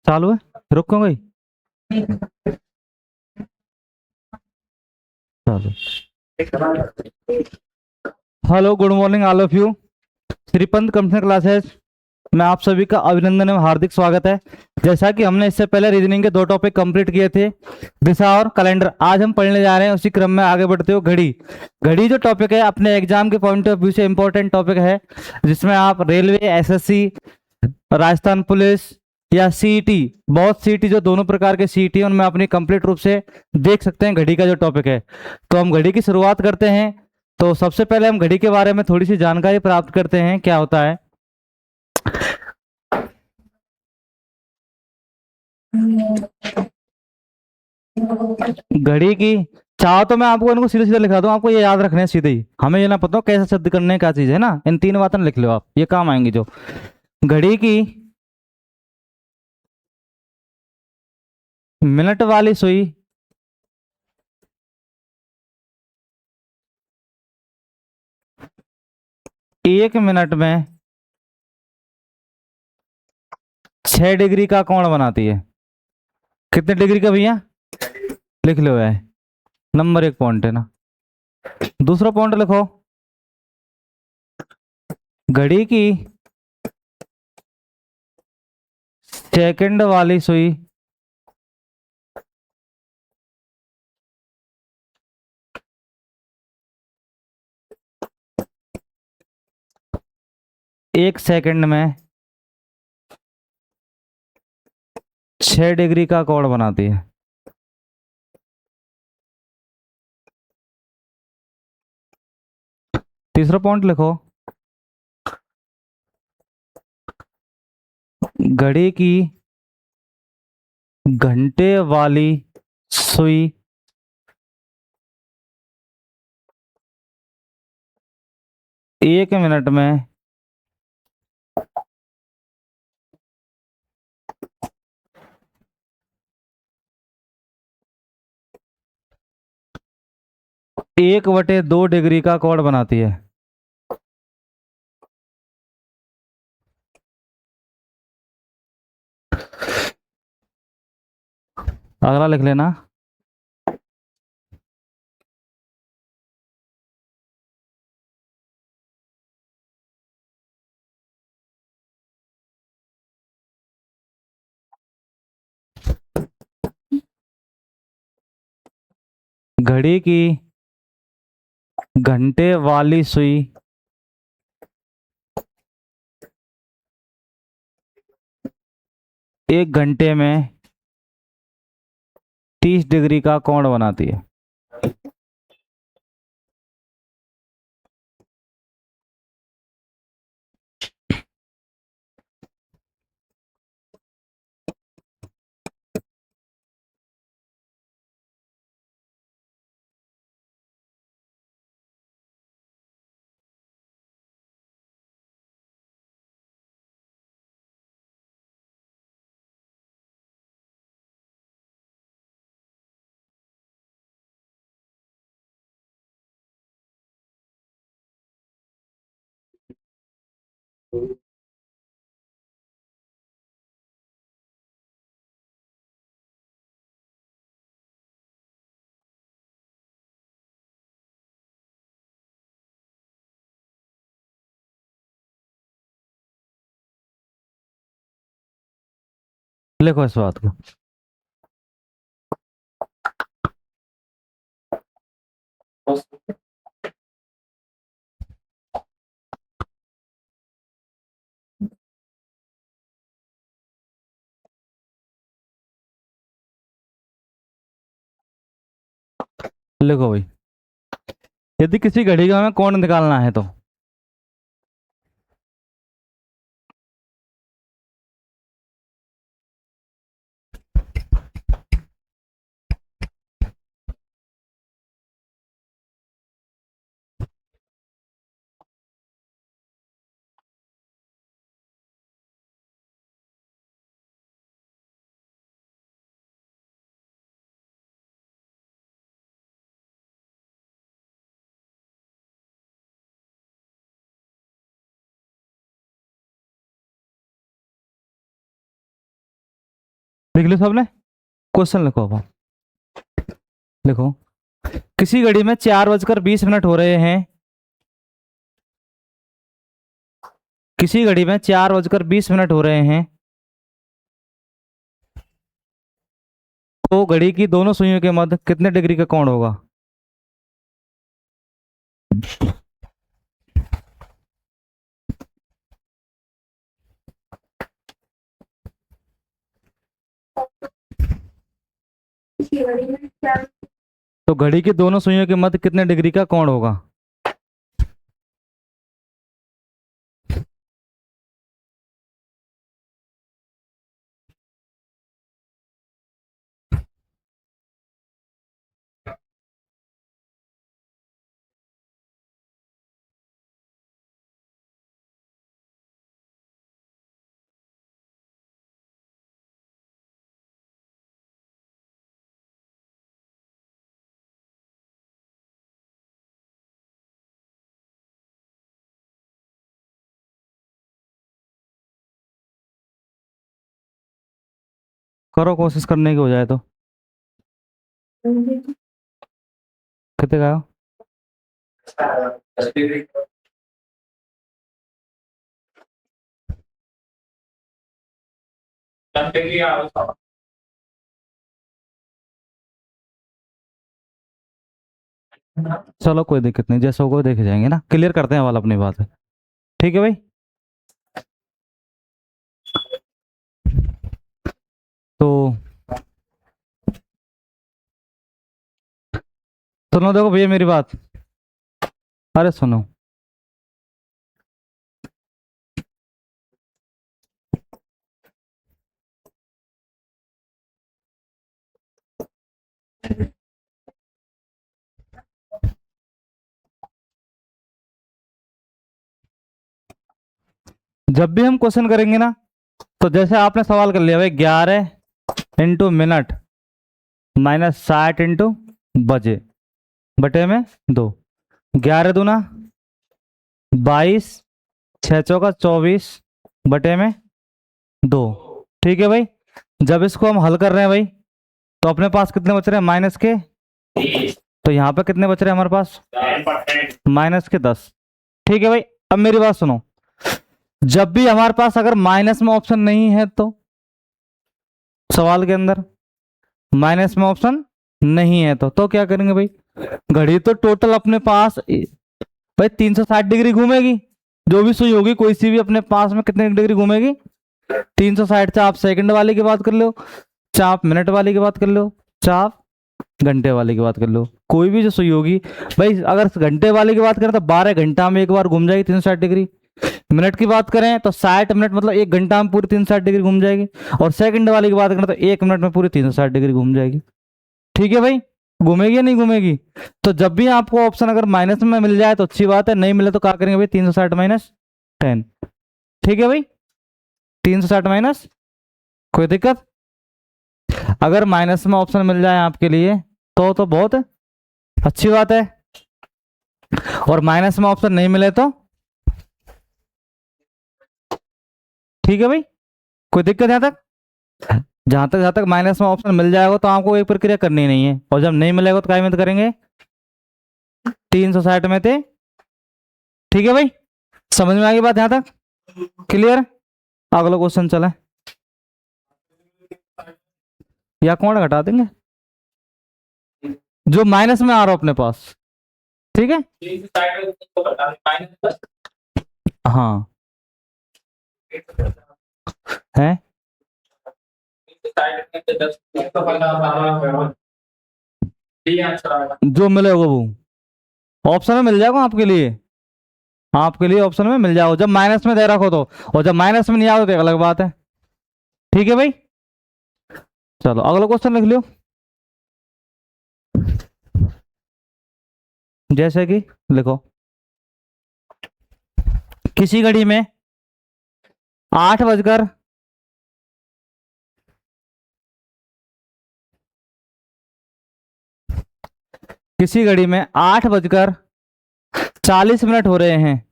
चालू है, रुक क्यों गई? चालू। Hello, good morning all of you. Shripant computer classes में आप सभी का अभिनंदन एवं हार्दिक स्वागत है। जैसा कि हमने इससे पहले रीजनिंग के 2 टॉपिक कंप्लीट किए थे, दिशा और कैलेंडर, आज हम पढ़ने जा रहे हैं उसी क्रम में आगे बढ़ते हुए घड़ी। घड़ी जो टॉपिक है अपने एग्जाम के पॉइंट ऑफ व्यू से इंपॉर्टेंट टॉपिक है, जिसमें आप रेलवे, एसएससी, राजस्थान पुलिस या सीईटी, बहुत सीईटी जो दोनों प्रकार के सीईटी उनमें अपनी कंप्लीट रूप से देख सकते हैं घड़ी का जो टॉपिक है। तो हम घड़ी की शुरुआत करते हैं। तो सबसे पहले हम घड़ी के बारे में थोड़ी सी जानकारी प्राप्त करते हैं क्या होता है। घड़ी की चाहो तो मैं आपको इनको सीधे सीधे लिखा दूं, आपको ये याद रखने हैं सीधे ही, हमें ये ना पता हो कैसे शब्द करने क्या चीज है ना। इन 3 बातें लिख लो आप, ये काम आएंगी। जो घड़ी की मिनट वाली सुई 1 मिनट में 6 डिग्री का कोण बनाती है। कितने डिग्री का भैया? लिख लो है, नंबर 1 पॉइंट है ना। दूसरा पॉइंट लिखो, घड़ी की सेकंड वाली सुई 1 सेकंड में 6 डिग्री का कोण बनाती है। तीसरा पॉइंट लिखो, घड़ी की घंटे वाली सुई 1 मिनट में 1/2 डिग्री का कोण बनाती है। अगला लिख लेना, घड़ी की घंटे वाली सुई 1 घंटे में 30 डिग्री का कोण बनाती है। लिखो इस बात को। लिखो भाई, यदि किसी घड़ी का हमें कोण निकालना है तो लिख लो सबने, क्वेश्चन लिखो अब। लिखो, किसी घड़ी में 4:20 हो रहे हैं, किसी घड़ी में 4:20 हो रहे हैं, तो घड़ी की दोनों सुइयों के मध्य कितने डिग्री का कोण होगा? तो घड़ी की दोनों सुइयों के मध्य कितने डिग्री का कोण होगा? करो कोशिश करने की, हो जाए तो। कितने का? चलो कोई दिक्कत नहीं, जैसा होगा देखे जाएंगे ना, क्लियर करते हैं वाला अपनी बात है। ठीक है भाई। तो सुनो, देखो भैया मेरी बात, अरे सुनो, जब भी हम क्वेश्चन करेंगे ना, तो जैसे आपने सवाल कर लिया भाई, 11 × मिनट -60 × बजे बटे में 2, 11×2 = 22, 6×4 = 24 बटे में 2। ठीक है भाई। जब इसको हम हल कर रहे हैं भाई, तो अपने पास कितने बच रहे हैं? माइनस के, तो यहाँ पे कितने बच रहे हैं हमारे पास? -10। ठीक है भाई। अब मेरी बात सुनो, जब भी हमारे पास अगर माइनस में ऑप्शन नहीं है, तो सवाल के अंदर माइनस में ऑप्शन नहीं है, तो क्या करेंगे भाई? घड़ी तो टोटल अपने पास भाई 360 डिग्री घूमेगी, जो भी सुई होगी कोई सी भी अपने पास में कितने डिग्री घूमेगी? 360। चाहे आप सेकंड वाले की बात कर लो, चाहे आप मिनट वाले की बात कर लो, चाहे आप घंटे वाले की बात कर लो, कोई भी जो सुई होगी भाई, अगर घंटे वाले की बात करें तो 12 घंटा में एक बार घूम जाएगी 360 डिग्री। मिनट की बात करें तो 60 मिनट मतलब 1 घंटा में पूरी 360 डिग्री घूम जाएगी। और सेकंड वाले की बात करें तो 1 मिनट में पूरी 360 डिग्री घूम जाएगी। ठीक है भाई, घूमेगी या नहीं घूमेगी? तो जब भी आपको ऑप्शन अगर माइनस में मिल जाए तो अच्छी बात है, नहीं मिले तो क्या करेंगे भाई? 360 - 10। ठीक है भाई, 360 कोई दिक्कत? अगर माइनस में ऑप्शन मिल जाए आपके लिए तो बहुत अच्छी बात है, और माइनस में ऑप्शन नहीं मिले तो ठीक है भाई, कोई दिक्कत यहां तक? जहां तक माइनस में ऑप्शन मिल जाएगा तो आपको एक प्रक्रिया करनी नहीं है, और जब नहीं मिलेगा तो क्या में करेंगे? 360 में थे। ठीक है भाई, समझ में आ गई बात यहां तक? क्लियर? अगला क्वेश्चन चले, या कौन घटा देंगे जो माइनस में आ रहा हो अपने पास। ठीक है, हाँ है, जो मिलेगा वो ऑप्शन में मिल जाएगा आपके लिए, आपके लिए ऑप्शन में मिल जाओ जब माइनस में दे रखो तो, और जब माइनस में नहीं आओ तो एक अलग बात है। ठीक है भाई, चलो अगला क्वेश्चन लिख लो। जैसे कि लिखो, किसी घड़ी में 8 बजकर किसी घड़ी में 8:40 हो रहे हैं,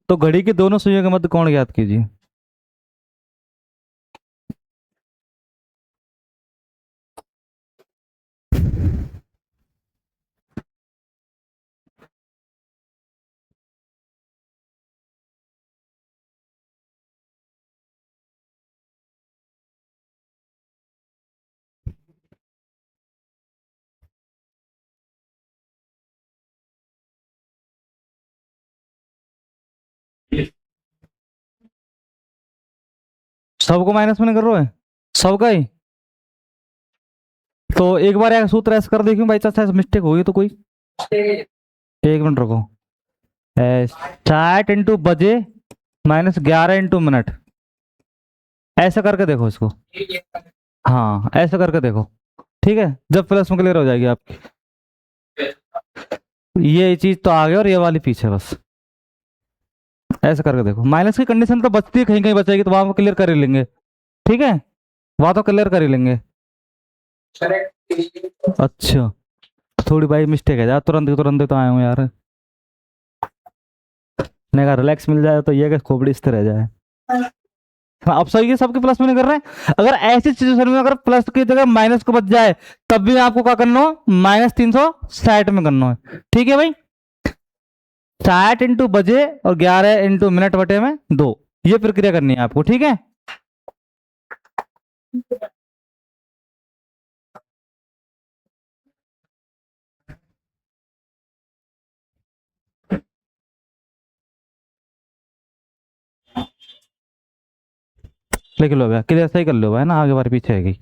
तो घड़ी की दोनों सुइयों के मध्य कोण ज्ञात कीजिए। सबको माइनस में कर रहे हो, सबका ही। तो एक बार यार सूत्र ऐसे कर देखियो, बाई चांस मिस्टेक होगी तो कोई। एक मिनट रुको। 60 बजे माइनस 11 मिनट, ऐसा करके देखो इसको। हाँ ऐसा करके देखो, ठीक है, जब प्लस में क्लियर हो जाएगी आपकी। ये चीज तो आगे और ये वाली पीछे, बस ऐसा करके देखो। माइनस की कंडीशन तो बचती है, कहीं कहीं बचेगी तो वहां क्लियर कर ही लेंगे, ठीक है, वहां तो क्लियर कर ही लेंगे। अच्छा, थोड़ी भाई मिस्टेक है यार, तुरंत तुरंत तो आए हूँ यार। नहीं अगर रिलैक्स मिल जाए तो ये कि खोपड़ी इस तरह जाए। हाँ अब सही है, सबके प्लस में नहीं कर रहे हैं। अगर ऐसी सिचुएशन में अगर प्लस की जगह माइनस को बच जाए, तब भी आपको क्या करना हो, -360 में करना है, ठीक है भाई। 60 बजे और 11 मिनट बटे में 2, ये प्रक्रिया करनी है आपको, ठीक है। लिख लो भैया, क्लियर सही कर लो भाई ना, आगे बार पीछे है गई।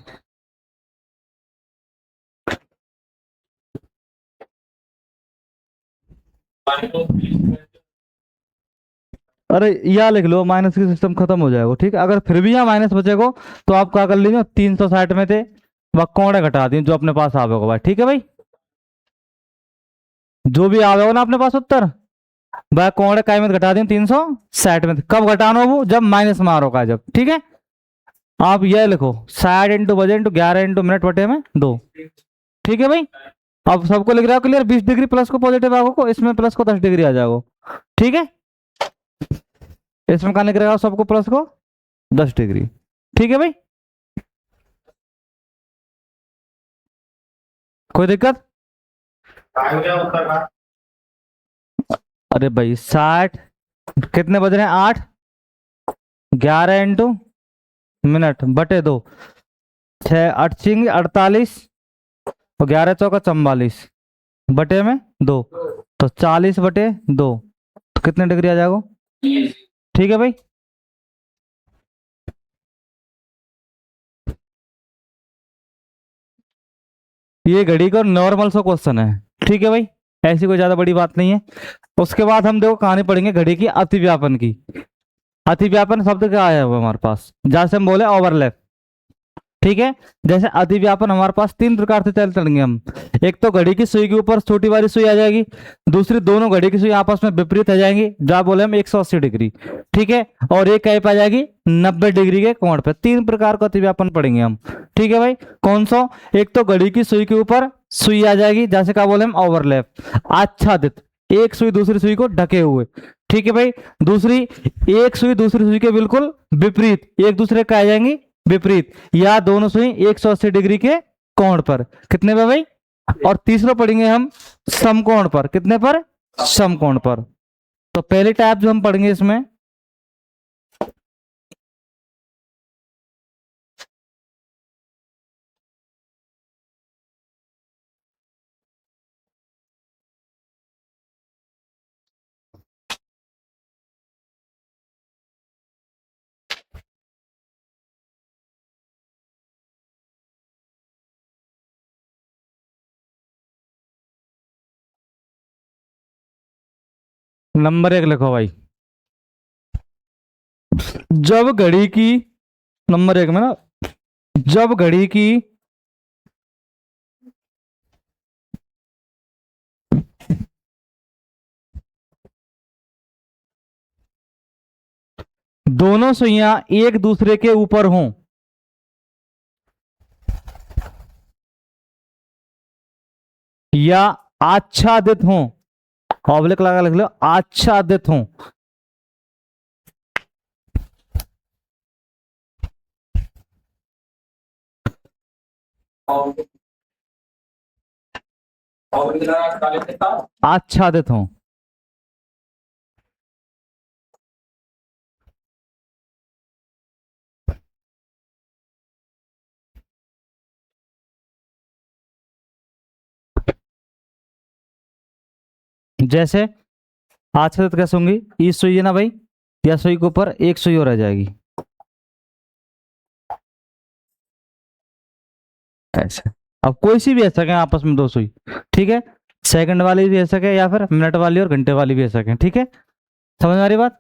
अरे यहाँ लिख लो, माइनस की सिस्टम खत्म हो जाएगा, ठीक है। अगर फिर भी यहाँ माइनस बचेगा तो आप क्या कर लीजिए, 360 में थे वह कोण घटा दिए जो अपने पास आवेगा भाई, ठीक है भाई। जो भी आवेगा ना अपने पास उत्तर, वह कोण काय में घटा दिए 360 में। कब घटाना वो, जब माइनस मारो का, जब, ठीक है। आप यह लिखो 60 इंटू 11 मिनट बटे में 2, ठीक है भाई। अब सबको लिख रहा हो क्लियर, 20 डिग्री प्लस को पॉजिटिव आगो को, इसमें प्लस को 10 डिग्री आ जाएगा, ठीक है। इसमें कहा लिख रहा हो सबको प्लस को 10 डिग्री, ठीक है भाई। कोई दिक्कत? अरे भाई 60 कितने बज रहे हैं, 8, 11 बटे 2, 6 8 48 और 11 चौका 44 बटे में 2, तो 40 बटे 2, तो कितने डिग्री आ जाएगा, ठीक है भाई। ये घड़ी का नॉर्मल सा क्वेश्चन है, ठीक है भाई, ऐसी कोई ज्यादा बड़ी बात नहीं है। उसके बाद हम देखो कहानी पढ़ेंगे घड़ी की अतिव्यापन की। अतिव्यापन शब्द क्या आया हुआ हमारे पास, जैसे हम बोले ओवरलैप, ठीक है। जैसे अतिव्यापन हमारे पास 3 प्रकार से चलेंगे हम। एक तो घड़ी की सुई के ऊपर छोटी वाली सुई आ जाएगी, दूसरी दोनों घड़ी की सुई आपस में विपरीत आ जाएंगी, जहां बोले हम 180 डिग्री, ठीक है। और एक कहीं आ जाएगी 90 डिग्री के कोण पे। 3 प्रकार का अतिव्यापन पढ़ेंगे हम, ठीक है भाई। कौन सा? एक तो घड़ी की सुई के ऊपर सुई आ जाएगी, जैसे क्या बोले हम ओवरलैप, आच्छादित, एक सुई दूसरी सुई को ढके हुए, ठीक है भाई। दूसरी, एक सुई दूसरी सुई के बिल्कुल विपरीत, एक दूसरे का आ जाएंगी विपरीत, या दोनों सुई 180 डिग्री के कोण पर, कितने पे भाई। और तीसरा पढ़ेंगे हम समकोण पर, कितने पर, समकोण पर। तो पहली टाइप जो हम पढ़ेंगे इसमें, नंबर 1 लिखो भाई। जब घड़ी की, नंबर 1 में ना, जब घड़ी की दोनों सुइयां एक दूसरे के ऊपर हों, या आच्छादित हों, ऑब्लिक लगा लिख लो, आच्छादित हों, आच्छादित हों। जैसे आच्छादित कैसे होंगी, ई सुई है ना भाई, या सुई के ऊपर एक सुई और रह जाएगी ऐसे। अब कोई सी भी ऐसा सके आपस में दो सुई, ठीक है, सेकंड वाली भी ऐसा सके या फिर मिनट वाली और घंटे वाली भी ऐसा सके, ठीक है, समझ में आ रही बात।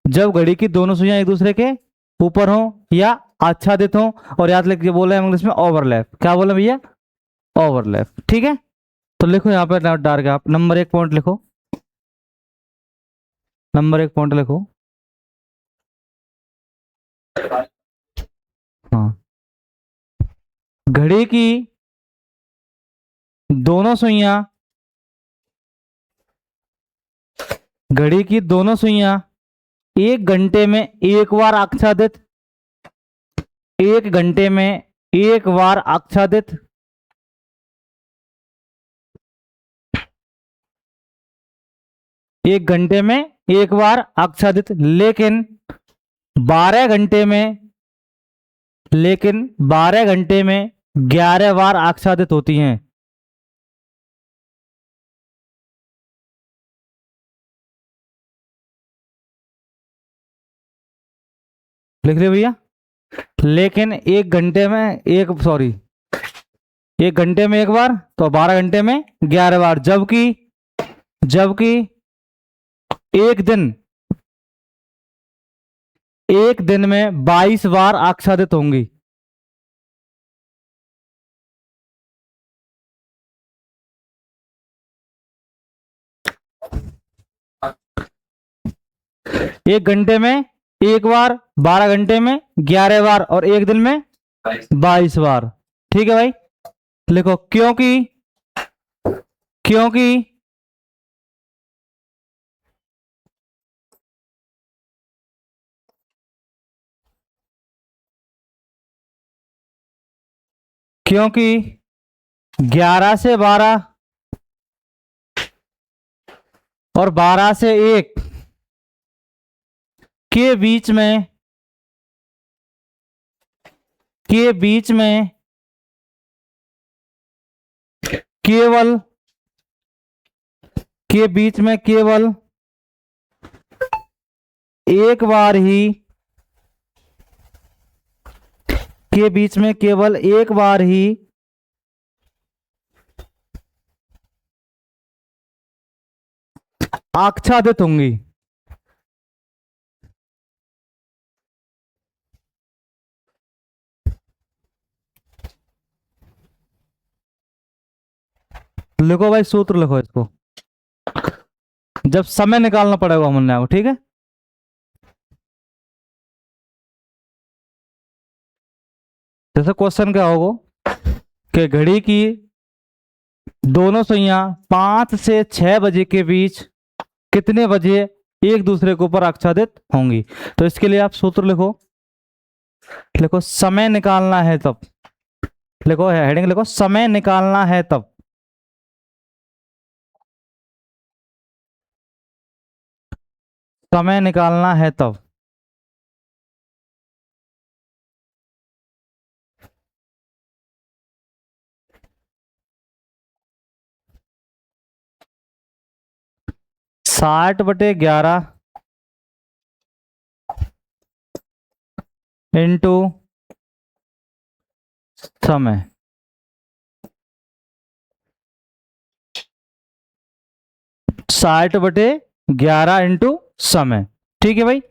जब घड़ी की दोनों सुइयां एक दूसरे के ऊपर हो या आच्छादित हो, और याद लिख के बोले इंग्लिश में ओवरलैप, क्या बोले भैया, ओवरलैप, ठीक है। तो लिखो यहाँ पे डार्क आप नंबर 1 पॉइंट लिखो, नंबर 1 पॉइंट लिखो। हाँ, घड़ी की दोनों सुइयां, घड़ी की दोनों सुइयां एक घंटे में एक बार आच्छादित, एक घंटे में एक बार आच्छादित, एक घंटे में एक बार आच्छादित, लेकिन 12 घंटे में, लेकिन 12 घंटे में 11 बार आच्छादित होती हैं। लिख रहे भैया, लेकिन एक घंटे में एक, सॉरी, एक घंटे में एक बार, तो 12 घंटे में 11 बार, जबकि जबकि एक दिन, एक दिन में 22 बार आच्छादित होंगी। एक घंटे में एक बार, 12 घंटे में 11 बार, और एक दिन में 22 बार, ठीक है भाई। लिखो क्योंकि, क्योंकि क्योंकि 11 से 12 और 12 से 1 के बीच में, के बीच में केवल, के बीच में केवल एक बार ही, के बीच में केवल एक बार ही आच्छादित होंगी। लिखो भाई, सूत्र लिखो इसको, जब समय निकालना पड़ेगा हमने आपको, ठीक है। जैसे क्वेश्चन क्या होगा कि घड़ी की दोनों सुइयां 5 से 6 बजे के बीच कितने बजे एक दूसरे के ऊपर आच्छादित होंगी। तो इसके लिए आप सूत्र लिखो, लिखो समय निकालना है तब, लिखो हेडिंग लिखो समय निकालना है तब, समय निकालना है तब। साठ बटे 11 इंटू समय, 60/11 इंटू समय, ठीक है भाई।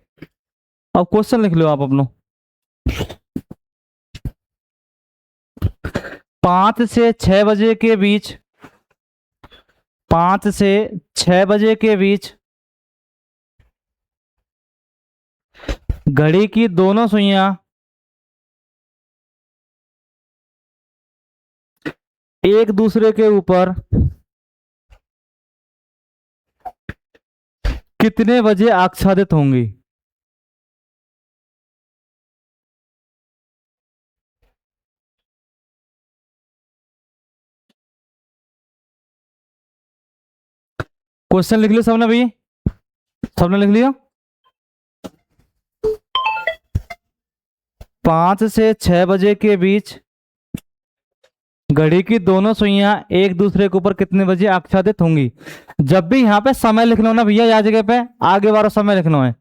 अब क्वेश्चन लिख लो आप अपनो, 5 से 6 बजे के बीच, 5 से 6 बजे के बीच घड़ी की दोनों सुइयां एक दूसरे के ऊपर कितने बजे आच्छादित होंगी। क्वेश्चन लिख लियो सबने भैया, सबने लिख लियो। 5 से 6 बजे के बीच घड़ी की दोनों सुइयां एक दूसरे के ऊपर कितने बजे आच्छादित होंगी। जब भी यहाँ पे समय लिखना हो ना भैया, या जगह पे आगे वाला समय लिखना है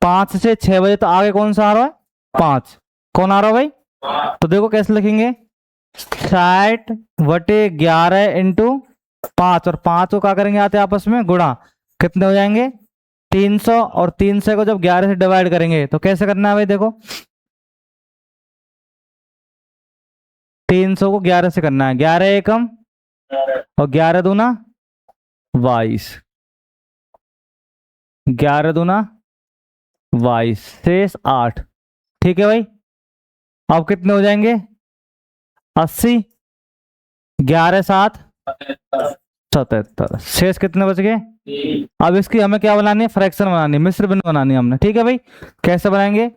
5 से 6 बजे, तो आगे कौन सा आ रहा है 5, कौन आ रहा है भाई। तो देखो कैसे लिखेंगे, 60/11 इंटू 5, और 5 को क्या करेंगे आते आपस में गुणा, कितने हो जाएंगे 300, और 300 को जब 11 से डिवाइड करेंगे तो कैसे करना है भाई, देखो 300 को 11 से करना है, 11 एकम और 11 दूना 22, 11 दूना 22 शेष 8। ठीक है भाई, अब कितने हो जाएंगे 80, 11 7 77, शेष कितने बच गए। अब इसकी हमें क्या बनानी है, फ्रैक्शन बनानी है, मिश्र भिन्न बनानी है हमने। ठीक है भाई, कैसे बनाएंगे,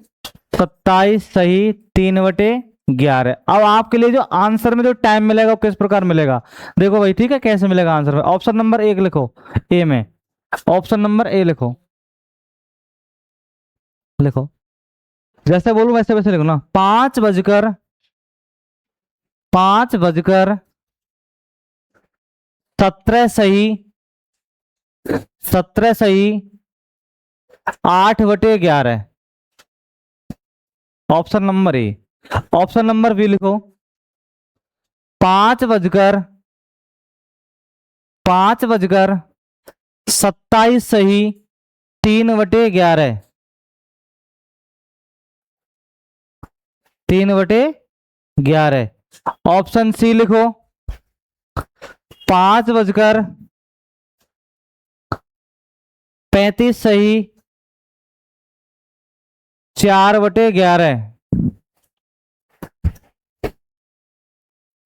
27 सही 3/11। अब आपके लिए जो आंसर में जो टाइम मिलेगा वो किस प्रकार मिलेगा, देखो भाई। ठीक है, कैसे मिलेगा आंसर में, ऑप्शन नंबर 1 लिखो, ए में ऑप्शन नंबर ए लिखो, लिखो जैसे बोलूं वैसे वैसे लिखो ना। 5:17 सही 8/11, option number A. Option number B लिखो, 5:27 सही 3/11, 3/11। ऑप्शन सी लिखो, 5:35 सही 4/11।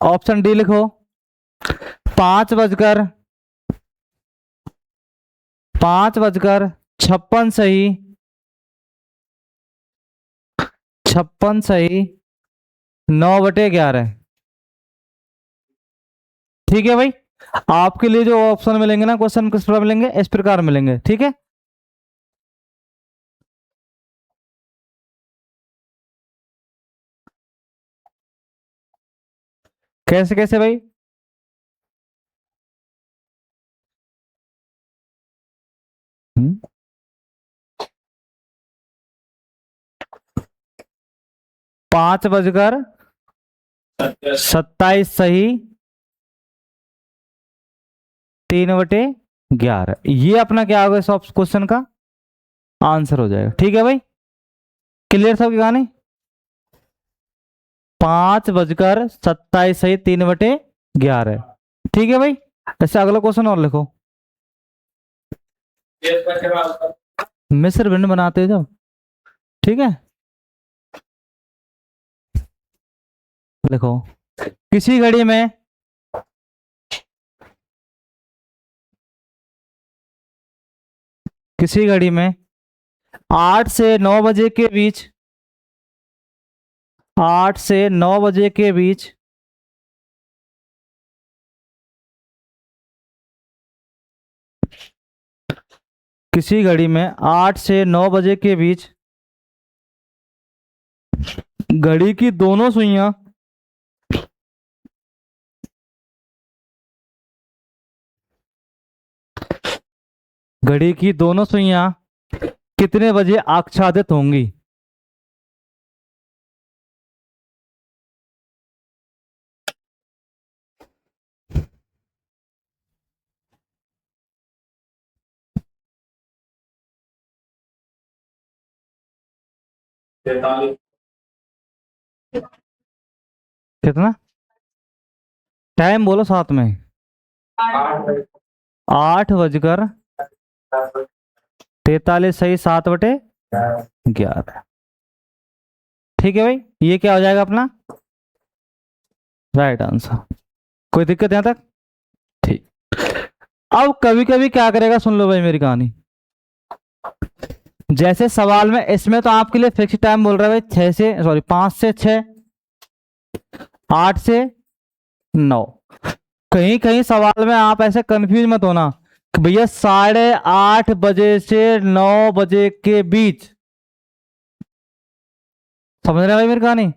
ऑप्शन डी लिखो, 5:56 सही 9/11। ठीक है भाई, आपके लिए जो ऑप्शन मिलेंगे ना क्वेश्चन किस प्रकार मिलेंगे, इस प्रकार मिलेंगे। ठीक है, कैसे कैसे भाई, हम्म 5:27 सही 3/11, ये अपना क्या होगा इस क्वेश्चन का आंसर हो जाएगा। ठीक है भाई, क्लियर सब की कहानी। 5:27 सही 3/11। ठीक है भाई, ऐसे अगला क्वेश्चन और लिखो, मिश्र भिन्न बनाते हैं जब। ठीक है, लिखो, किसी घड़ी में किसी घड़ी में 8 से 9 बजे के बीच 8 से 9 बजे के बीच किसी घड़ी में 8 से 9 बजे के बीच घड़ी की दोनों सुइयां घड़ी की दोनों सुइयां कितने बजे आच्छादित होंगी। कितना टाइम बोलो साथ में, 8:43 सही 7/11। ठीक है भाई, ये क्या हो जाएगा अपना राइट आंसर। कोई दिक्कत यहां तक, ठीक। अब कभी कभी क्या करेगा, सुन लो भाई मेरी कहानी। जैसे सवाल में इसमें तो आपके लिए फिक्स टाइम बोल रहा है भाई 5 से 6, 8 से 9। कहीं कहीं सवाल में आप ऐसे कंफ्यूज मत होना, भैया 8:30 से 9 बजे के बीच, समझ रहे हैं भाई मेरी कहानी?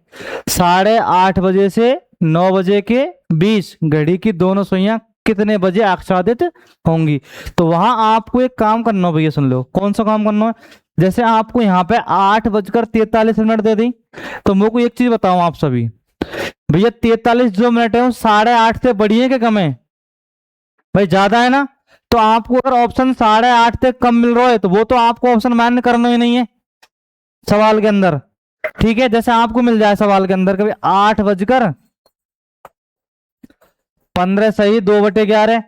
8:30 से 9 बजे के बीच घड़ी की दोनों सुइयां कितने बजे आच्छादित होंगी? तो वहां आपको एक काम करना हो भैया, सुन लो कौन सा काम करना है। जैसे आपको यहाँ पे 8:43 दे दी, तो मेरे को एक चीज बताओ आप सभी, भैया 43 जो मिनट है वो 8:30 से बड़ी है कि कम है? भाई ज्यादा है ना। तो आपको अगर ऑप्शन 8:30 से कम मिल रहा है तो वो तो आपको ऑप्शन मान्य करना ही नहीं है सवाल के अंदर। ठीक है, जैसे आपको मिल जाए सवाल के अंदर कभी 8:15 सही 2/11,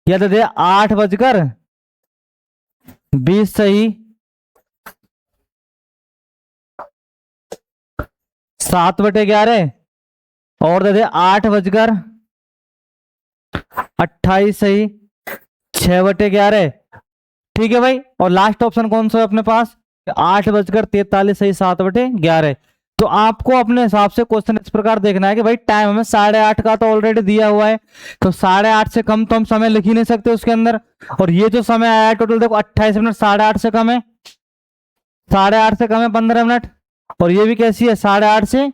या तो दे 8:20 सही 7/11, और दे 8:28 सही 6/11। ठीक है भाई, और लास्ट ऑप्शन कौन सा है अपने पास? 8:43 सही 7/11। तो आपको अपने हिसाब से क्वेश्चन इस प्रकार देखना है कि भाई टाइम हमें 8:30 का तो ऑलरेडी दिया हुआ है, तो 8:30 से कम तो हम समय लिख ही नहीं सकते उसके अंदर। और ये जो समय आया है टोटल देखो 28 मिनट, 8:30 से कम है, 8:30 से कम है 15 मिनट, और ये भी कैसी है 8:30 से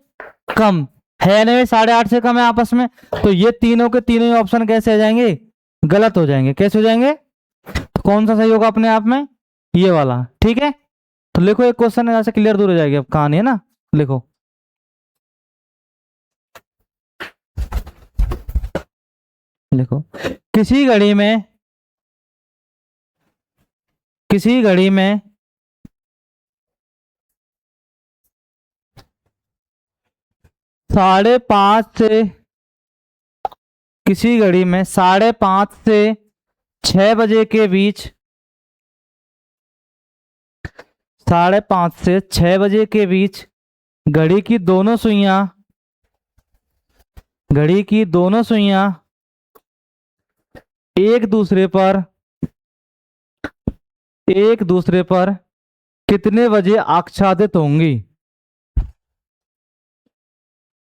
कम है नहीं, 8:30 से कम है आपस में। तो ये तीनों के तीनों ही ऑप्शन कैसे हो जाएंगे? गलत हो जाएंगे। कैसे हो जाएंगे? तो कौन सा सही होगा अपने आप में? ये वाला। ठीक है, तो लिखो एक क्वेश्चन यहां से क्लियर दूर हो जाएगी अब कहानी, है ना? लिखो, लिखो। किसी घड़ी में, किसी घड़ी में 5:30 से, किसी घड़ी में 5:30 से 6 बजे के बीच, 5:30 से 6 बजे के बीच घड़ी की दोनों सुइयां, घड़ी की दोनों सुइयां एक दूसरे पर, एक दूसरे पर कितने बजे आच्छादित होंगी?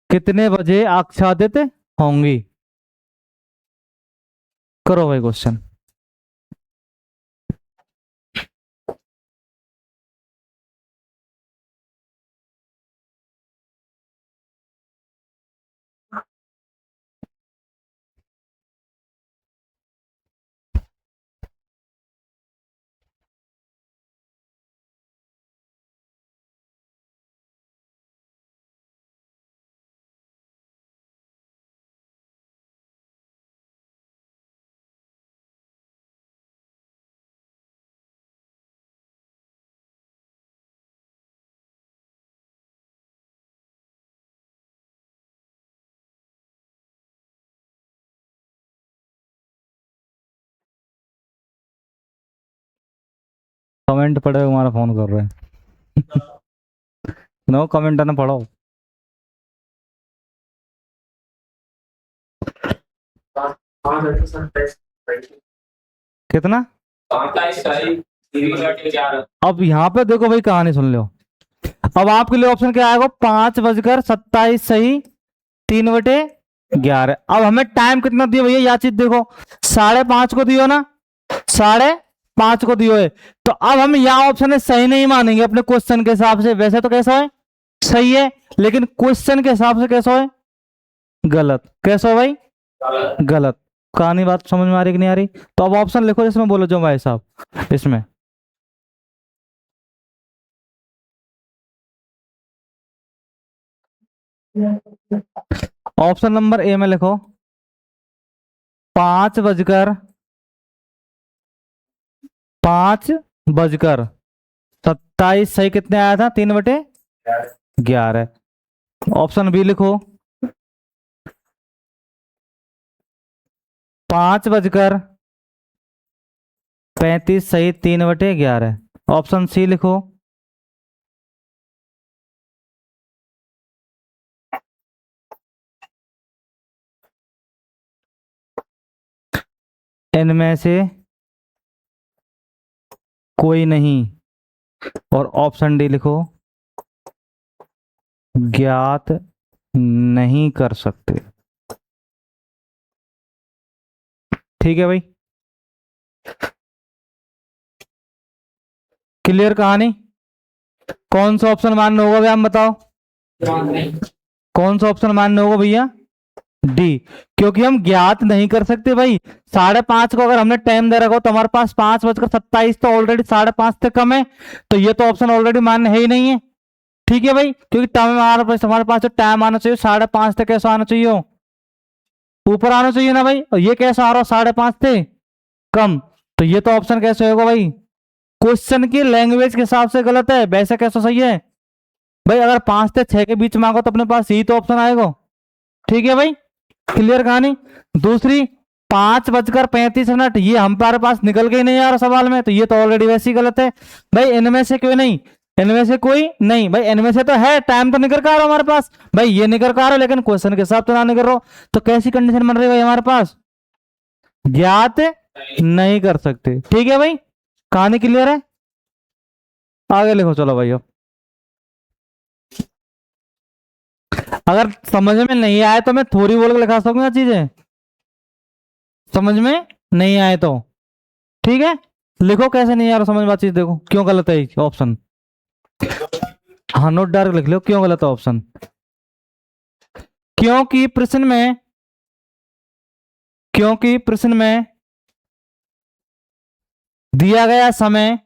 कितने बजे आच्छादित होंगी? करो भाई क्वेश्चन। कमेंट पढ़े, हमारा फोन कर रहे हैं। नो कमेंट ना पढ़ो। कितना? अब यहाँ पे देखो भाई कहानी सुन लो। अब आपके लिए ऑप्शन क्या आएगा? 5:27 सही 3/11। अब हमें टाइम कितना दिया भैया, यह चीज देखो, 5:30 को दियो ना, 5:30 को दियो है। तो अब हम यह ऑप्शन है सही नहीं मानेंगे अपने क्वेश्चन के हिसाब से। वैसे तो कैसा है? सही है, लेकिन क्वेश्चन के हिसाब से कैसा है? गलत। कैसा हो भाई? गलत। कहानी बात समझ में आ रही कि नहीं आ रही? तो अब ऑप्शन लिखो जिसमें बोलो जो भाई साहब इसमें। ऑप्शन नंबर ए में लिखो 5:27 सही कितने आया था? 3/11। ऑप्शन बी लिखो 5:35 सही 3/11। ऑप्शन सी लिखो इनमें से कोई नहीं, और ऑप्शन डी लिखो ज्ञात नहीं कर सकते। ठीक है भाई, क्लियर कहानी? कौन सा ऑप्शन मान्य होगा भैया, हम बताओ कौन सा ऑप्शन मान्य होगा भैया? डी, क्योंकि हम ज्ञात नहीं कर सकते भाई। 5:30 को अगर हमने टाइम दे रखा हो तो हमारे पास 5:27 तो ऑलरेडी 5:30 से कम है, तो ये तो ऑप्शन ऑलरेडी मान्य है ही नहीं है। ठीक है भाई, क्योंकि टाइम हमारे पास जो टाइम आना चाहिए 5:30 से कैसा आना चाहिए, ऊपर आना चाहिए ना भाई, और ये कैसा आ रहा हो 5:30 से कम, तो ये तो ऑप्शन कैसे होगा भाई? क्वेश्चन की लैंग्वेज के हिसाब से गलत है, वैसे कैसे सही है भाई? अगर 5 से 6 के बीच मांगो तो अपने पास यही तो ऑप्शन आएगा। ठीक है भाई, क्लियर कहानी? दूसरी 5:35, ये हमारे पास निकल के ही नहीं आ रहा सवाल में, तो ये तो ऑलरेडी वैसे ही गलत है भाई। इनमें से क्यों नहीं, इनमें से कोई नहीं भाई, इनमें से तो है, टाइम तो निकल कर आ रहा हमारे पास भाई, ये निकल कर आ रहा लेकिन क्वेश्चन के हिसाब से ना निकल रहा, तो कैसी कंडीशन बन रही है भाई हमारे पास? ज्ञात नहीं कर सकते। ठीक है भाई, कहानी क्लियर है? आगे लिखो चलो भाई। अब अगर समझ में नहीं आए तो मैं थोड़ी बोल के लिखा सकूंगा चीजें, समझ में नहीं आए तो। ठीक है, लिखो कैसे नहीं आ रहा समझ में चीज, देखो क्यों गलत है ऑप्शन। हाँ नोट डार्क लिख लो, क्यों गलत है ऑप्शन? क्योंकि प्रश्न में दिया गया समय,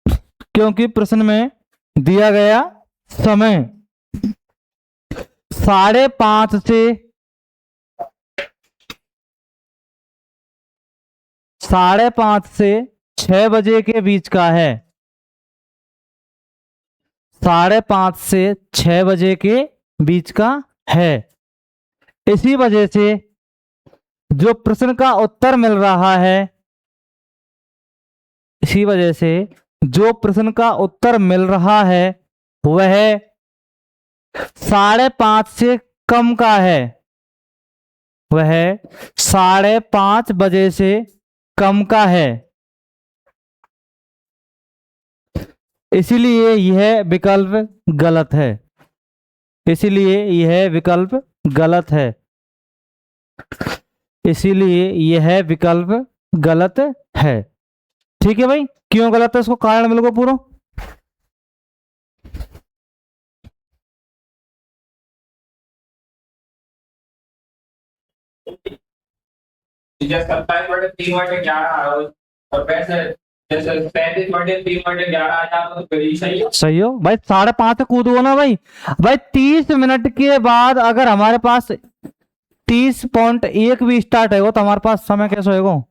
क्योंकि प्रश्न में दिया गया समय 5:30 से 6 बजे के बीच का है। 5:30 से 6 बजे के बीच का है। इसी वजह से जो प्रश्न का उत्तर मिल रहा है, इसी वजह से जो प्रश्न का उत्तर मिल रहा है वह 5:30 से कम का है, वह 5:30 बजे से कम का है। इसीलिए यह विकल्प गलत है, इसीलिए यह विकल्प गलत है, इसीलिए यह विकल्प गलत है। ठीक है भाई, क्यों गलत है इसको कारण मिलोगे पूरा। जैसे 27/3/11 और वैसे जैसे 35/3/11 आ जाता तो फिर सही हो। सही हो भाई, 5:30 से कूदो ना भाई। भाई 30 मिनट के बाद अगर हमारे पास 30.1 भी स्टार्ट है तो हमारे पास समय कैसे होगा?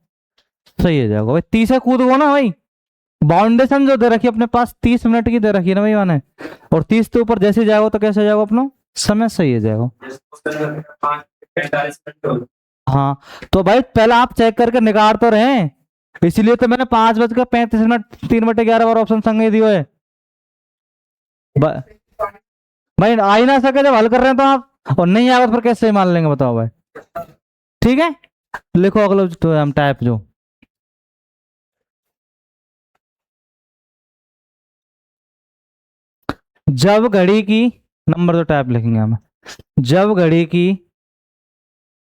सही है जाएगा भाई, 30 से कूदो ना भाई। बाउंडेशन जो दे रखी है अपने पास 30 मिनट की दे रखी है ना भाई मैंने, और 30 के ऊपर जैसे जाएगा तो कैसे जाएगा अपना समय, सही है जाएगा। 5:45 हाँ तो भाई पहले आप चेक करके निकाल तो रहे, इसीलिए तो मैंने 5:35 3/11 ऑप्शन संग दियो है। भाई आ ही ना सके जब हल कर रहे हैं तो आप, और नहीं आएगा तो फिर कैसे मान लेंगे बताओ भाई। ठीक है, लिखो अगला तो हम टाइप जो, जब घड़ी की नंबर तो टाइप लिखेंगे हम, जब घड़ी की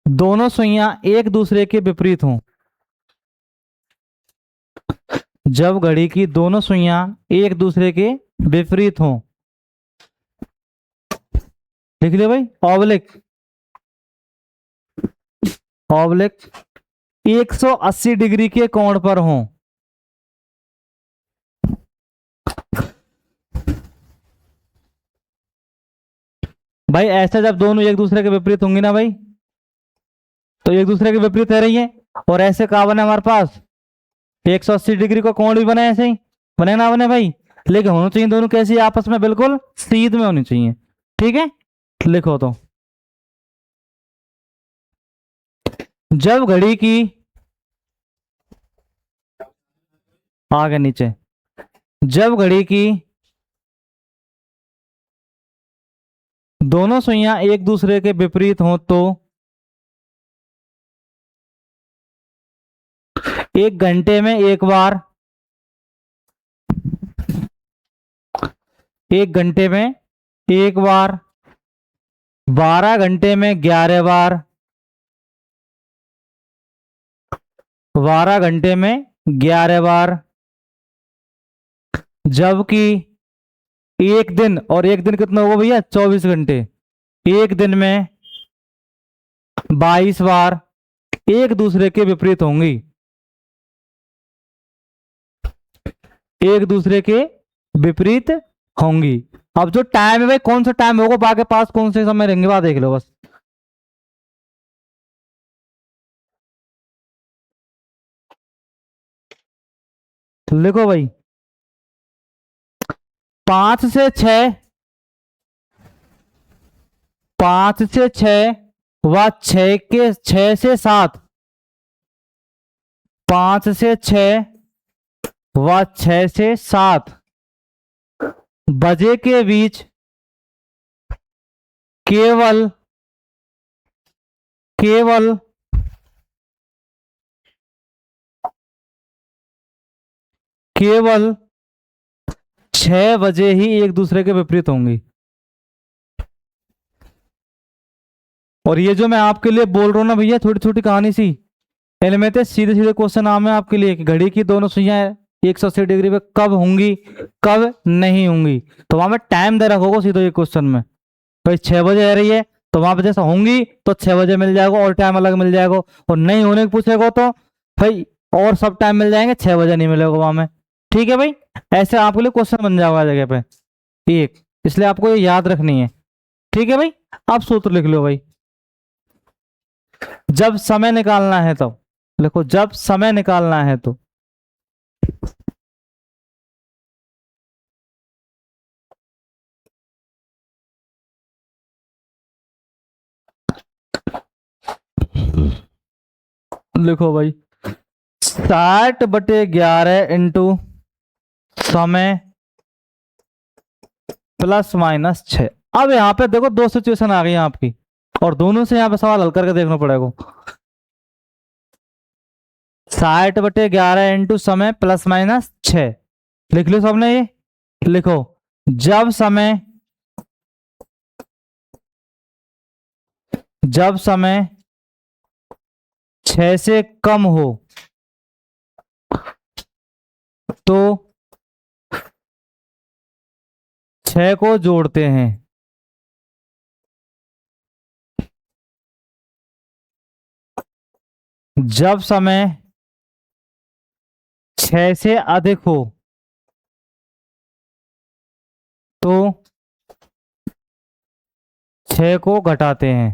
दोनों सुइयां एक दूसरे के विपरीत हों, जब घड़ी की दोनों सुइयां एक दूसरे के विपरीत हों, लिख लिया भाई, ऑब्लिक 180 डिग्री के कोण पर हों। भाई ऐसा जब दोनों एक दूसरे के विपरीत होंगे ना भाई, तो एक दूसरे के विपरीत रह रही है, और ऐसे कहा बने हमारे पास 180 डिग्री का कोण भी बने, ऐसे ही बने ना बने भाई, लेकिन होना चाहिए दोनों कैसी आपस में बिल्कुल सीध में होनी चाहिए। ठीक है, लिखो तो, जब घड़ी की आगे नीचे, जब घड़ी की दोनों सुइयां एक दूसरे के विपरीत हों तो 1 घंटे में एक बार, 1 घंटे में एक बार, 12 घंटे में 11 बार, 12 घंटे में 11 बार, जबकि एक दिन, और एक दिन कितना होगा भैया 24 घंटे, एक दिन में 22 बार एक दूसरे के विपरीत होंगी, एक दूसरे के विपरीत होंगी। अब जो टाइम है भाई, कौन सा टाइम होगा बा के पास, कौन से समय रहेंगे वहां, देख लो बस। लिखो भाई, 5 से 6, 5 से 6 व 6 से 7, 5 से 6 व 6 से 7 बजे के बीच केवल केवल केवल 6 बजे ही एक दूसरे के विपरीत होंगी। और ये जो मैं आपके लिए बोल रहा हूं ना भैया, छोटी छोटी कहानी सी, इनमें से सीधे सीधे क्वेश्चन आम है आपके लिए कि घड़ी की दोनों सुइयां 180 डिग्री पे कब होंगी, कब नहीं होंगी। तो वहां में टाइम दे रखोगे सीधे ये क्वेश्चन में, भाई 6 बजे आ रही है तो वहां पे जैसा होंगी तो 6 बजे मिल जाएगा और टाइम अलग मिल जाएगा, और नहीं होने को पूछेगा तो भाई और सब टाइम मिल जाएंगे, 6 बजे नहीं मिलेगा वहां में। ठीक है भाई, ऐसे आपके लिए क्वेश्चन बन जाएगा जगह पे एक, इसलिए आपको ये याद रखनी है। ठीक है भाई, आप सूत्र लिख लो भाई। जब समय निकालना है तो लिखो, जब समय निकालना है तो लिखो भाई 60/11 इंटू समय प्लस माइनस 6। अब यहाँ पे देखो दो सिचुएशन आ गई हैं आपकी, और दोनों से यहाँ पे सवाल हल करके देखना पड़ेगा। 60/11 इंटू समय प्लस माइनस 6, लिख लो सबने ये। लिखो, जब समय 6 से कम हो तो 6 को जोड़ते हैं, जब समय 6 से अधिक हो तो 6 को घटाते हैं।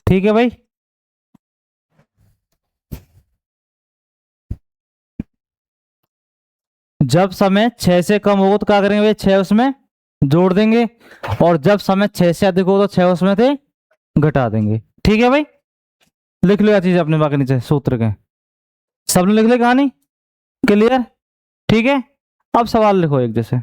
ठीक है भाई, जब समय 6 से कम होगा तो क्या करेंगे भाई, 6 उसमें जोड़ देंगे, और जब समय 6 से अधिक होगा तो 6 उसमें से घटा देंगे। ठीक है भाई, लिख लो यह चीज अपने बाकी नीचे सूत्र के, सबने लिख ली कहानी, क्लियर। ठीक है, अब सवाल लिखो एक जैसे।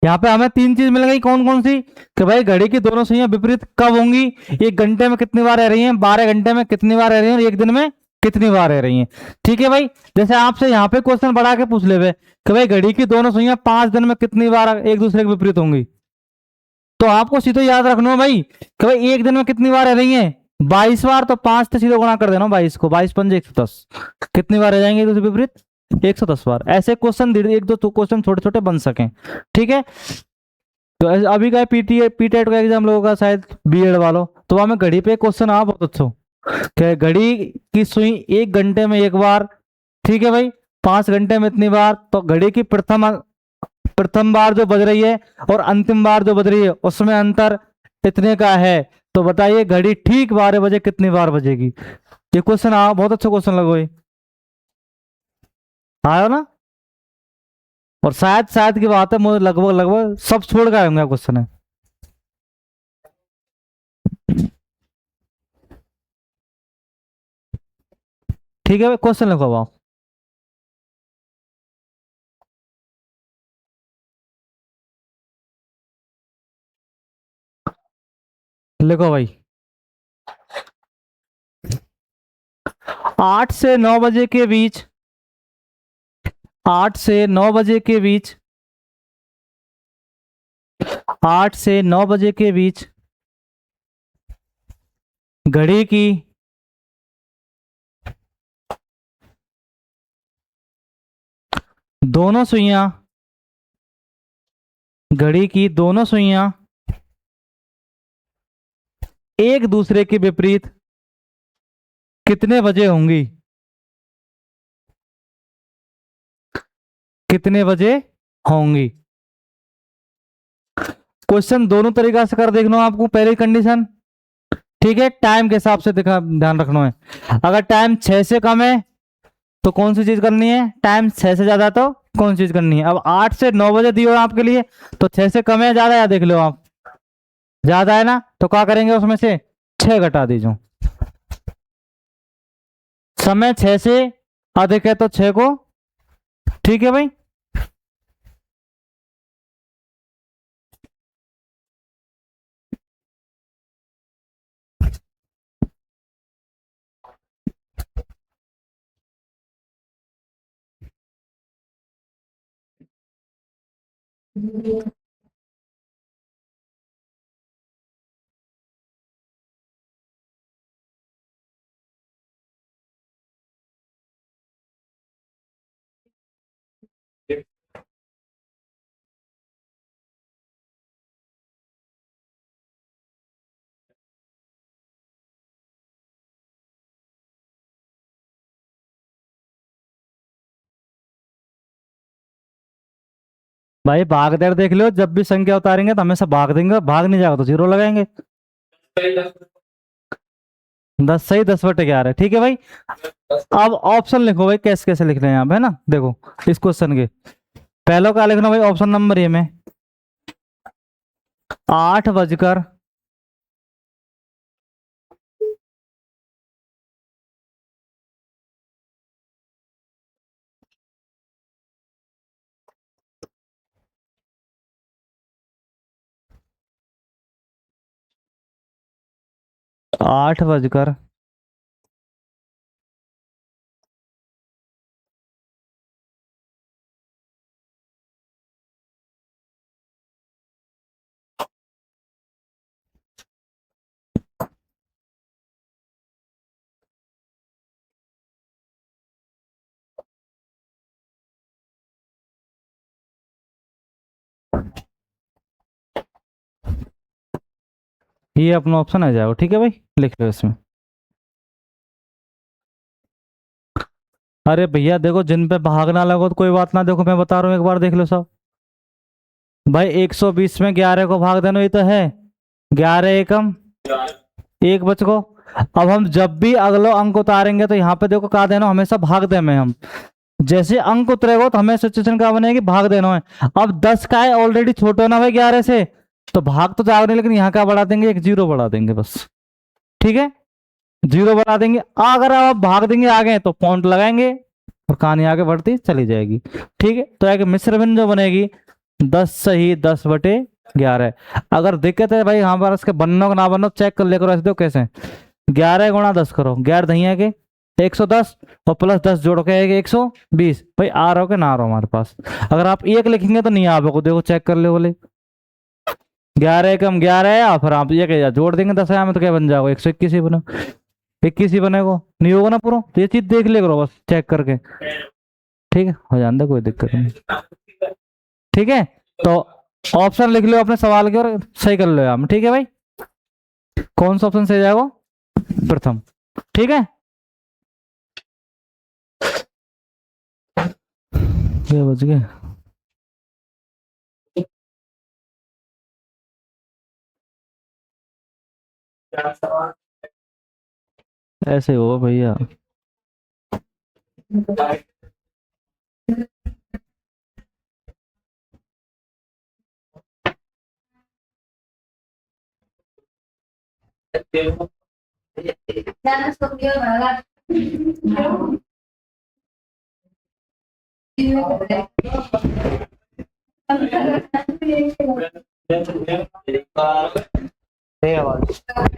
यहाँ पे हमें 3 चीज मिल गई, कौन कौन सी, कि भाई घड़ी की दोनों सुइयां विपरीत कब होंगी, एक घंटे में कितनी बार रह रही हैं, 12 घंटे में कितनी बार रह रही हैं, और एक दिन में कितनी बार रह रही हैं। ठीक है भाई, जैसे आपसे यहाँ पे क्वेश्चन बढ़ा के पूछ ले कि भाई घड़ी की दोनों सुइयां 5 दिन में कितनी बार एक दूसरे के विपरीत होंगी, तो आपको सीधे याद रखना है भाई कि भाई एक दिन में कितनी बार रह रही है, 22 बार, तो 5 से सीधे गुणा कर देना 22 को, 22 पंजे 110, कितनी बार रह जाएंगे एक दूसरे के विपरीत, 110 बार। ऐसे क्वेश्चन एक दो क्वेश्चन छोटे छोटे बन सकें। ठीक है, तो अभी का पीटेट का एग्जाम लोगों का शायद बीएड वालों, तो वहां में घड़ी पे क्वेश्चन आ बहुत अच्छा, कि घड़ी की सुई 1 घंटे में 1 बार, ठीक है भाई, 5 घंटे में इतनी बार, तो घड़ी की प्रथम बार जो बज रही है और अंतिम बार जो बज रही है उसमें अंतर इतने का है, तो बताइए घड़ी ठीक 12 बजे कितनी बार बजेगी। ये क्वेश्चन आ बहुत अच्छा क्वेश्चन लगो ये, आया ना। और शायद शायद की बात है, मुझे लगभग लगभग सब छोड़ के आएंगे क्वेश्चन है। ठीक है भाई, क्वेश्चन लिखो अब आप। लिखो भाई, 8 से 9 बजे के बीच, 8 से 9 बजे के बीच, 8 से 9 बजे के बीच घड़ी की दोनों सुइयां, घड़ी की दोनों सुइयां एक दूसरे के विपरीत कितने बजे होंगी? कितने बजे होंगी? क्वेश्चन दोनों तरीका से कर देखना आपको। पहली कंडीशन, ठीक है, टाइम के हिसाब से ध्यान रखना है। अगर टाइम 6 से कम है तो कौन सी चीज करनी है, टाइम 6 से ज्यादा तो कौन सी चीज करनी है। अब 8 से 9 बजे दियो आपके लिए, तो 6 से कम है ज्यादा है, देख लो आप, ज्यादा है ना, तो क्या करेंगे, उसमें से 6 घटा दीजिए। समय 6 से अधिक है तो 6 को, ठीक है भाई। भाई भाग दर देख लो, जब भी संख्या उतारेंगे तो हमेशा भाग देंगे, भाग नहीं जाएगा तो 0 लगाएंगे। 10 सही, 10/11, ठीक है भाई। अब ऑप्शन लिखो भाई, कैसे कैसे लिख रहे हैं आप, है ना। देखो इस क्वेश्चन के पहले क्या लिखना भाई, ऑप्शन नंबर ए में 8 बजकर 8 बजकर ये अपना ऑप्शन आ जाएगा, ठीक है भाई, लिख लो इसमें। अरे भैया देखो, जिन पे भाग ना लगो तो कोई बात ना, देखो मैं बता रहा हूँ, एक बार देख लो सब भाई। 120 में 11 को भाग देना, ये तो है 11 एकम 1 बच को। अब हम जब भी अगला अंक उतारेंगे तो यहाँ पे देखो क्या देना, हमेशा भाग दे में हम जैसे अंक उतरेगा तो हमें सिचुएशन क्या बनेगी, भाग देना है। अब 10 का है ऑलरेडी छोटा ना भाई 11 से, तो भाग तो जाओगे, लेकिन यहाँ क्या बढ़ा देंगे, एक 0 बढ़ा देंगे बस, ठीक है, 0 बढ़ा देंगे। अगर आप भाग देंगे आगे तो पॉइंट लगाएंगे और कहानी आगे बढ़ती चली जाएगी, ठीक है। तो एक मिश्र भिन्न जो बनेगी 10 सही 10/11। अगर दिक्कत है भाई यहाँ पर इसके बनना को ना बनना, चेक कर लेकर ऐसे दो कैसे, 11 गुणा 10 करो, 11 दहिया के 110 और प्लस 10 जोड़ के 120। भाई आ रहा हो कि ना आ रहा हो हमारे पास। अगर आप 1 लिखेंगे तो नहीं आ पाओगे, देखो चेक कर ले बोले 11 एकम 11 है, या फिर आप ये जोड़ देंगे 10 में तो क्या बन जाएगा, 121 ही बना, 21 ही बनेगा, नहीं होगा ना पूरा। तो ये चीज देख ले करो बस चेक करके, ठीक है, हो जाता कोई दिक्कत नहीं, ठीक है। तो ऑप्शन लिख लो अपने सवाल के और सही कर लो आप, ठीक है भाई। कौन सा ऑप्शन सही जाएगा, प्रथम, ठीक है। ये बच गए, ऐसे हो भैया। आवाज